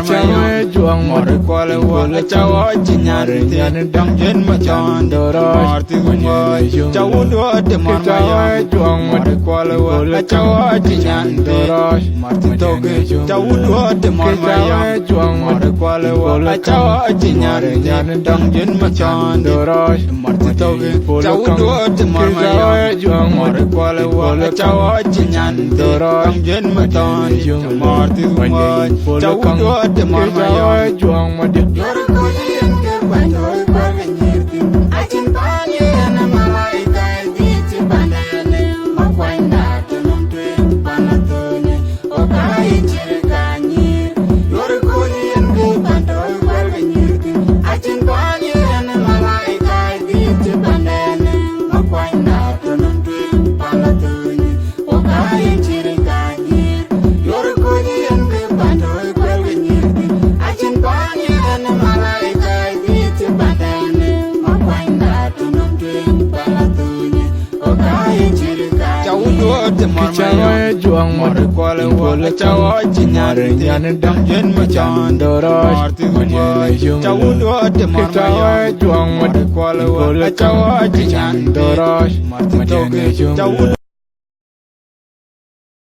mayo Juor Koch Wel chawo chinyar tian dam yen ma chan marti moy chawo de mayo Juor Koch Wel chawo chinyar marti toke chawo de mayo Juor Koch Wel chawo chinyar tian dam yen ma chan marti toke chawo de mayo Juor Koch Wel chawo chinyar dam yen ma chan marti moy chawo de mayo Juor Koch yen ke bandoy kwa nyiir Acin panye na malaika di bandane Makuachda tunum tuen panatone okai chirika nyiir Juor Koch yen ke bandoy kwa nyiir Acin panye na malaika di bandane Makuachda tunum tuen panatone okai chirika nyiir Juor Koch yen ke bandoy kwa nyiir Acin panye na malaika di bandane Makuachda tunum tuen panatone okai chirika chawo de mayo Juor Koch Wel chawo chinyar tian dam yen ma chan marti moy chawo de mayo Juor Koch Wel chawo chinyar marti toke chawo